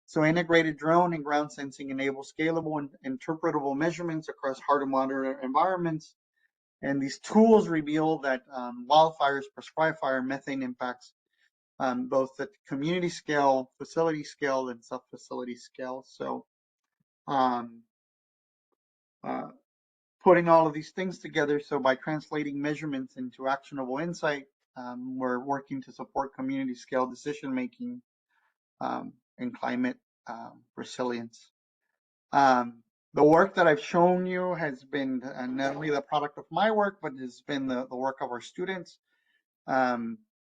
So integrated drone and ground sensing enable scalable and interpretable measurements across hard to monitor environments. And these tools reveal that wildfires, prescribed fire, methane impacts, both at community scale, facility scale, and sub-facility scale. So putting all of these things together, so by translating measurements into actionable insight, we're working to support community scale decision making and climate resilience. The work that I've shown you has been not only the product of my work, but has been the work of our students.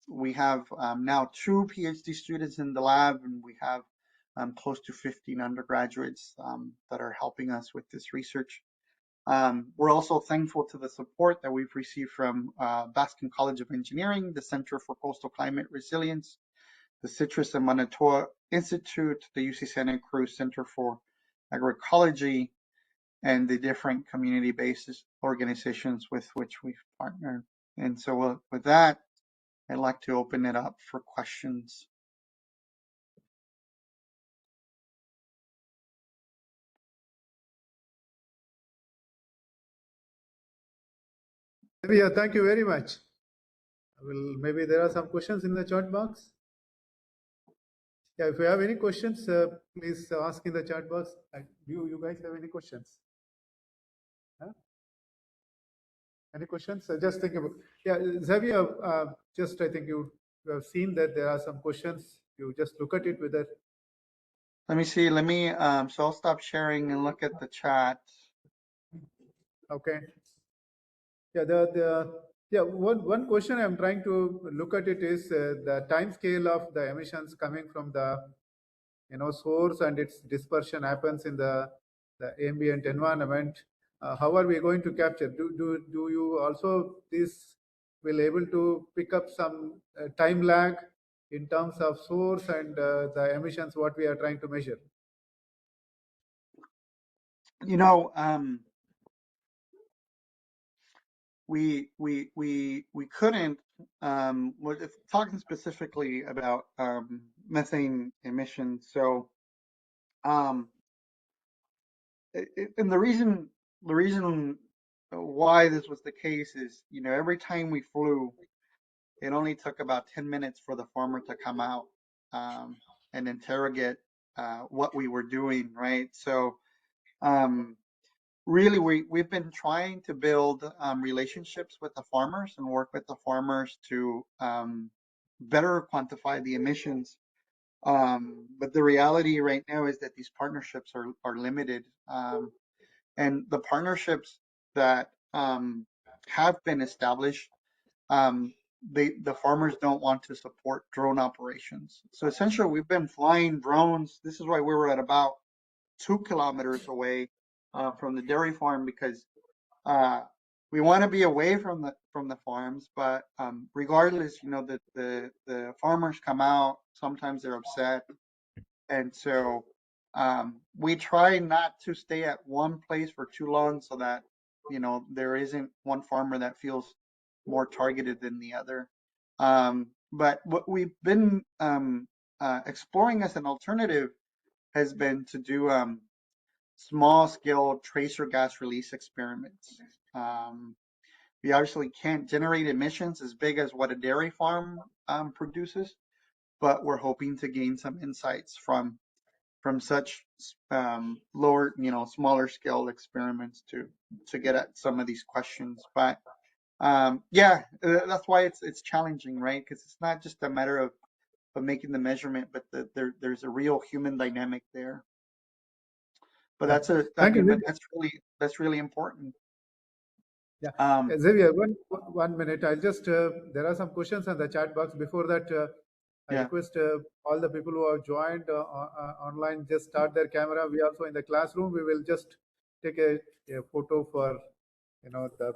We have now 2 PhD students in the lab, and we have close to 15 undergraduates that are helping us with this research. We're also thankful to the support that we've received from Baskin College of Engineering, the Center for Coastal Climate Resilience, the Citrus and Manitoba Institute, the UC Santa Cruz Center for Agroecology, and the different community-based organizations with which we've partnered. And so with that, I'd like to open it up for questions. Yeah, thank you very much. Maybe there are some questions in the chat box. Yeah, if you have any questions, please ask in the chat box. Do you guys have any questions? Huh? Any questions? Just think about. Yeah, Xavier, just I think you have seen that there are some questions. You just look at it whether. Let me see. Let me. So I'll stop sharing and look at the chat. Okay. Yeah, one question I'm trying to look at it is the time scale of the emissions coming from the source, and its dispersion happens in the ambient environment. How are we going to capture? Do you also this will able to pick up some time lag in terms of source and the emissions what we are trying to measure? You know, we couldn't. If talking specifically about methane emissions, so and the reason why this was the case is, every time we flew, it only took about 10 minutes for the farmer to come out. interrogate what we were doing, right? So really, we've been trying to build relationships with the farmers and work with the farmers to better quantify the emissions. But the reality right now is that these partnerships are limited. And the partnerships that have been established, the farmers don't want to support drone operations. So essentially, we've been flying drones. This is why we were at about 2 kilometers away from the dairy farm, because we want to be away from the farms. But regardless, you know, the farmers come out. Sometimes they're upset, and so we try not to stay at one place for too long, so that, you know, there isn't one farmer that feels more targeted than the other. But what we've been exploring as an alternative has been to do small scale tracer gas release experiments. We obviously can't generate emissions as big as what a dairy farm produces, but we're hoping to gain some insights from such lower, you know, smaller scale experiments to get at some of these questions. But yeah, that's why it's challenging, right? Because it's not just a matter of making the measurement, but there's a real human dynamic there. But that's really important. Yeah, Xavier, one minute. I'll just there are some questions in the chat box. Before that, I request all the people who have joined online, just start their camera. We also in the classroom, we will just take a photo for, you know, the.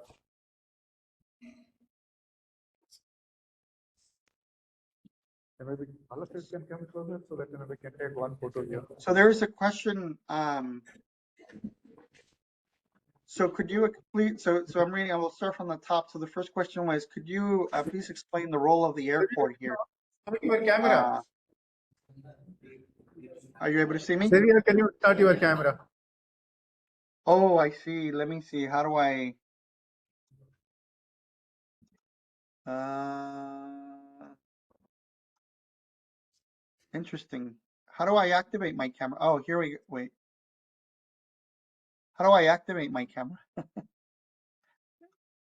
Maybe all of you can come closer so that, you know, we can take one photo here. So there is a question. So could you complete? So I'm reading. I will start from the top. So the first question was, could you please explain the role of the airport here? Your camera. Are you able to see me? Xavier, can you start your camera? Oh, I see. Let me see. How do I? Interesting. How do I activate my camera? Oh, here we go. Wait. How do I activate my camera?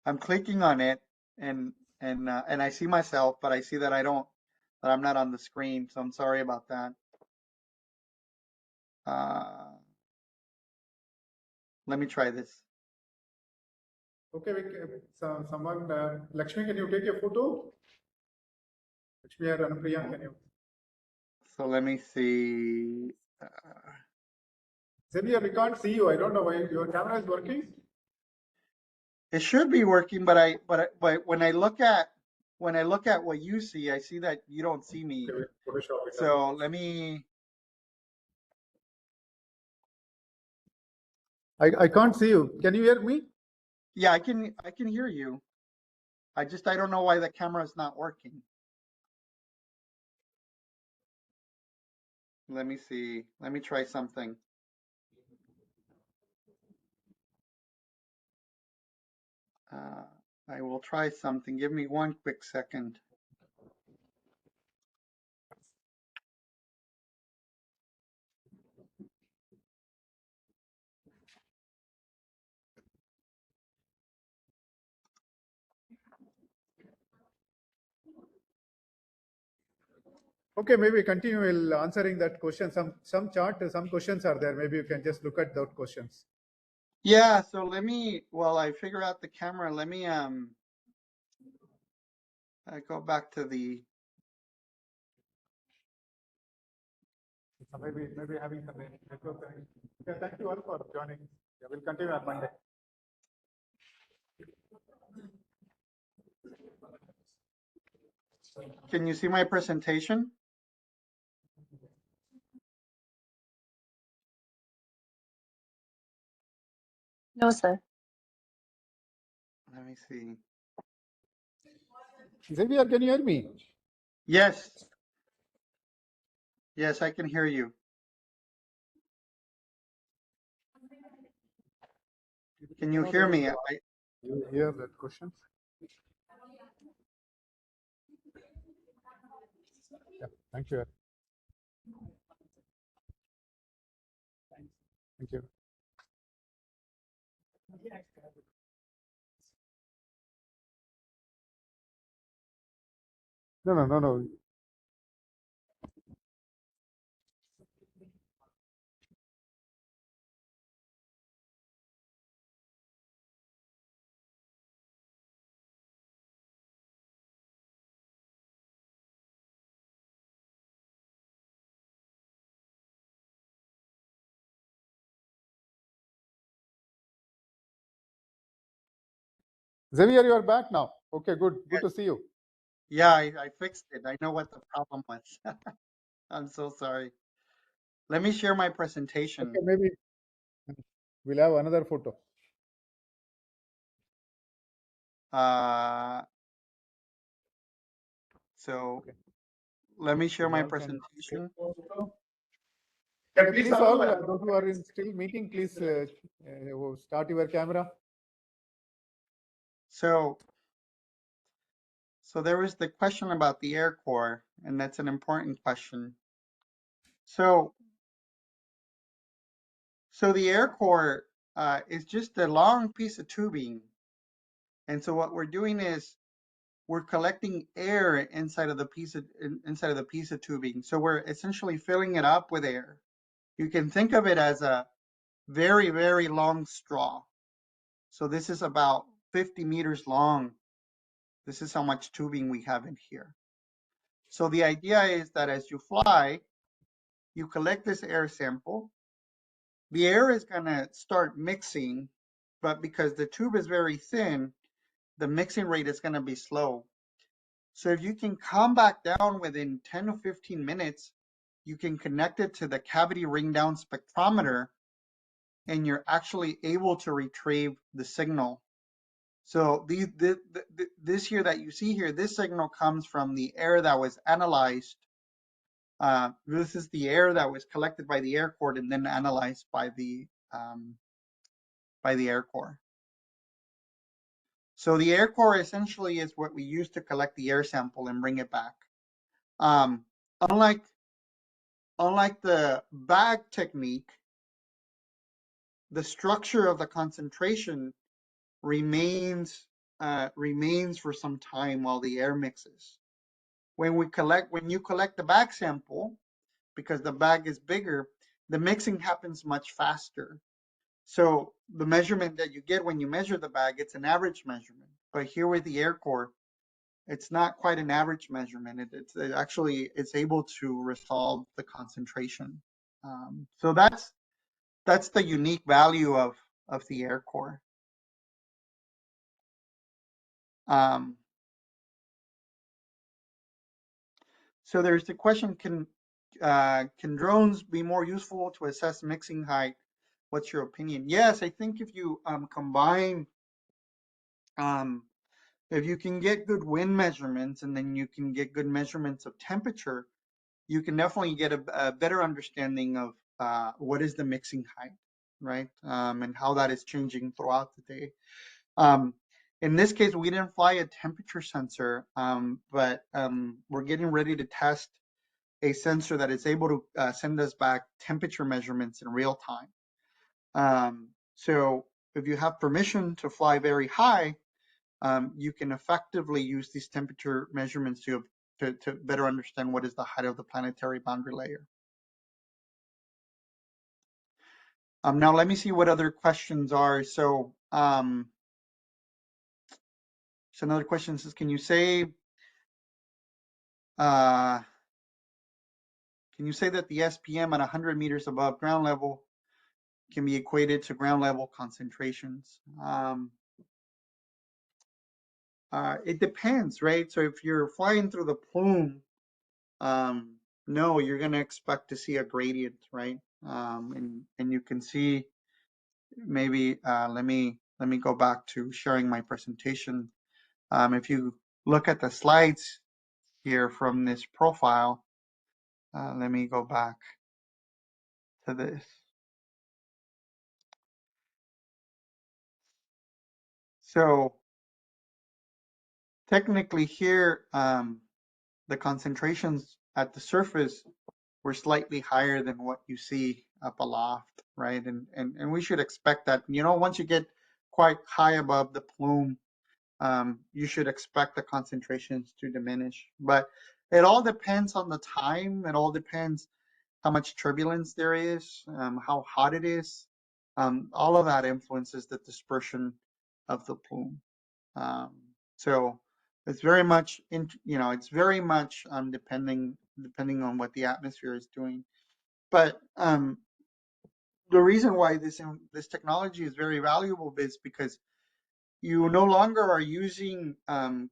I'm clicking on it, and I see myself, but I see that I'm not on the screen. So I'm sorry about that. Let me try this. Okay, someone, Lakshmi, can you take a photo? Lakshmi or Anupriya, can you? So let me see. Xavier, we can't see you. I don't know why your camera is working. It should be working, but when I look at what you see, I see that you don't see me. So let me. I can't see you. Can you hear me? Yeah, I can hear you. I don't know why the camera is not working. Let me see. Let me try something. I will try something. Give me one quick second. Okay, maybe continue. We'll answering that question. Some chart, some questions are there. Maybe you can just look at those questions. Yeah. So let me. While I figure out the camera, let me I go back to the. So maybe having some network. Yeah, thank you all for joining. Yeah, we'll continue on Monday. Can you see my presentation? No, sir. Let me see. Xavier, can you hear me? Yes. Yes, I can hear you. Can you hear me? You hear that question? Yeah, thank you. Thank you. No. Xavier, you are back now. Okay, good. Good to see you. Yeah, I fixed it. I know what the problem was. I'm so sorry. Let me share my presentation. Okay, maybe we'll have another photo. So let me share my presentation. Please all, those who are in still meeting, please start your camera. So there was the question about the air core, and that's an important question. So the air core is just a long piece of tubing. And so what we're doing is we're collecting air inside of the piece of tubing. So we're essentially filling it up with air. You can think of it as a very, very long straw. So this is about 50 meters long. This is how much tubing we have in here. So the idea is that as you fly, you collect this air sample. The air is going to start mixing, but because the tube is very thin, the mixing rate is going to be slow. So if you can come back down within 10 to 15 minutes, you can connect it to the cavity ring down spectrometer, and you're actually able to retrieve the signal. So this here that you see here, this signal comes from the air that was analyzed. This is the air that was collected by the air core and then analyzed by the air core. So the air core essentially is what we use to collect the air sample and bring it back. Unlike the bag technique, the structure of the concentration remains for some time while the air mixes. When you collect the bag sample, because the bag is bigger, the mixing happens much faster. So the measurement that you get when you measure the bag, it's an average measurement. But here with the air core, it's not quite an average measurement. It's able to resolve the concentration. So that's the unique value of the air core. So there's the question: Can drones be more useful to assess mixing height? What's your opinion? Yes, I think if you combine, if you can get good wind measurements and then you can get good measurements of temperature, you can definitely get a better understanding of what is the mixing height, right? And how that is changing throughout the day. In this case, we didn't fly a temperature sensor, but we're getting ready to test a sensor that is able to send us back temperature measurements in real time. So if you have permission to fly very high, you can effectively use these temperature measurements to better understand what is the height of the planetary boundary layer. Now let me see what other questions are. So another question says, can you say that the SPM at 100 meters above ground level can be equated to ground level concentrations? It depends, right? So if you're flying through the plume, no, you're going to expect to see a gradient, right? And you can see, maybe let me go back to sharing my presentation. If you look at the slides here from this profile, let me go back to this. So technically here, the concentrations at the surface were slightly higher than what you see up aloft, right? And we should expect that, once you get quite high above the plume, you should expect the concentrations to diminish. But it all depends on the time. It all depends how much turbulence there is, how hot it is. All of that influences the dispersion of the plume. So it's very much depending on what the atmosphere is doing. But the reason why this technology is very valuable is because you no longer are using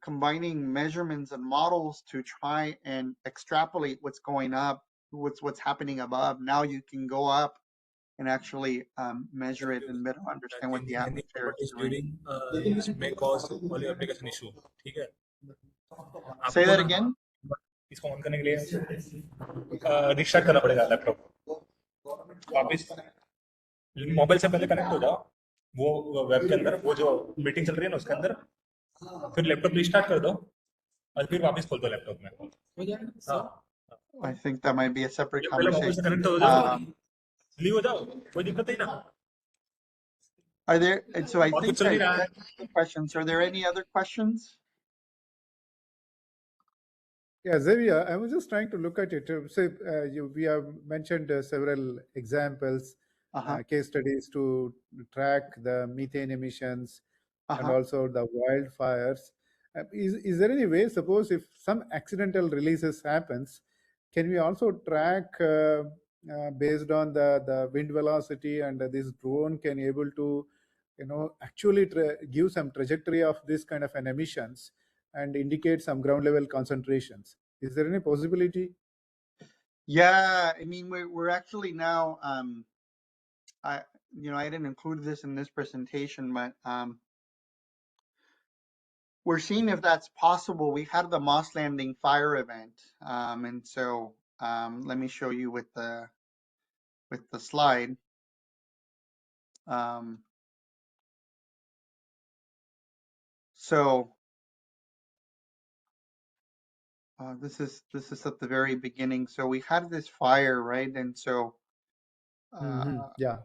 combining measurements and models to try and extrapolate what's going up, what's happening above. Now you can go up and actually measure it and better understand what the atmosphere is doing. may cause all your application issue. ठीक है? Say that again. इसको on करने के लिए restart करना पड़ेगा laptop वापस mobile से पहले कनेक्ट हो जाओ वो वेब के अंदर वो जो मीटिंग चल रही है ना उसके अंदर फिर लैपटॉप रिस्टार्ट कर दो और फिर वापस खोल दो लैपटॉप में हो जाएगा हां I think that might be a separate पहले मोबाइल से कनेक्ट हो जाओ लीव हो जाओ कोई दिक्कत नहीं ना Are there, and so I think that questions. Are there any other questions? Yeah, Xavier, I was just trying to look at it. So we have mentioned several examples, case studies to track the methane emissions and also the wildfires. Is there any way, suppose if some accidental releases happens, can we also track based on the wind velocity, and this drone can able to, actually give some trajectory of this kind of an emissions and indicate some ground level concentrations? Is there any possibility? Yeah, I mean, we're actually now, I didn't include this in this presentation, but we're seeing if that's possible. We had the Moss Landing fire event, and so let me show you with the slide. So this is at the very beginning. So we had this fire, right? And so yeah.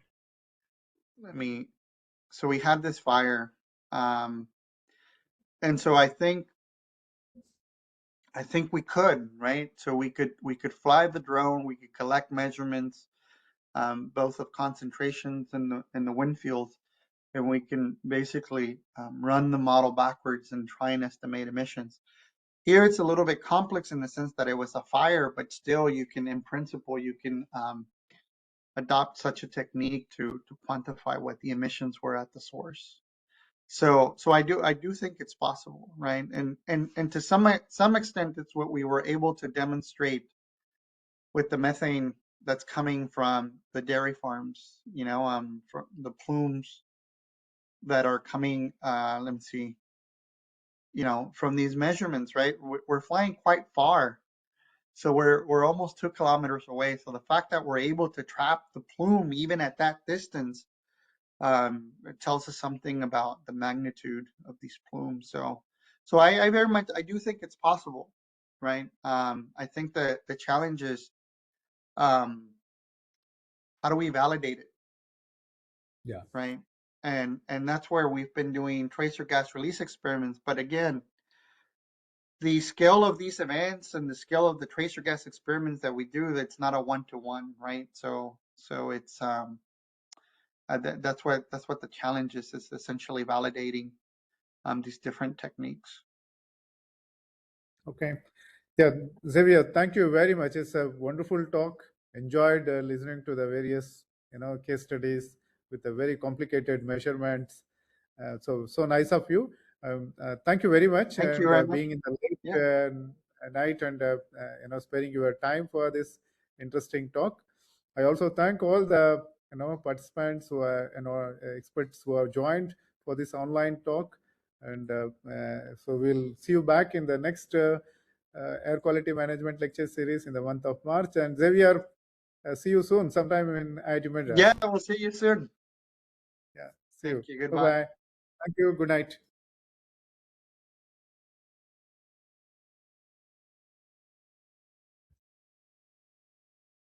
So we had this fire, and so I think we could, right? So we could fly the drone, we could collect measurements, both of concentrations in the wind fields, and we can basically run the model backwards and try and estimate emissions. Here it's a little bit complex in the sense that it was a fire, but still you can, in principle, you can adopt such a technique to quantify what the emissions were at the source. So I do think it's possible, right? And to some extent, it's what we were able to demonstrate with the methane that's coming from the dairy farms, from the plumes that are coming. Let me see. From these measurements, right? We're flying quite far, so we're almost 2 kilometers away. So the fact that we're able to trap the plume even at that distance, it tells us something about the magnitude of these plumes. So I very much, I do think it's possible, right? I think that the challenge is, how do we validate it? Yeah. Right. And that's where we've been doing tracer gas release experiments. But again, the scale of these events and the scale of the tracer gas experiments that we do, that's not a one-to-one, right? So it's that's what the challenge is essentially validating these different techniques. Okay. Yeah, Xavier, thank you very much. It's a wonderful talk. Enjoyed listening to the various, case studies with the very complicated measurements. So nice of you. Thank you very much. Thank and, you very much. being in the late night and sparing your time for this interesting talk. I also thank all the participants who are experts who have joined for this online talk. And so we'll see you back in the next air quality management lecture series in the month of March. And Xavier, see you soon, sometime in IIT Madras. Yeah, we'll see you soon. Yeah, see you. Thank you. Goodbye. Bye-bye. Thank you. Good night.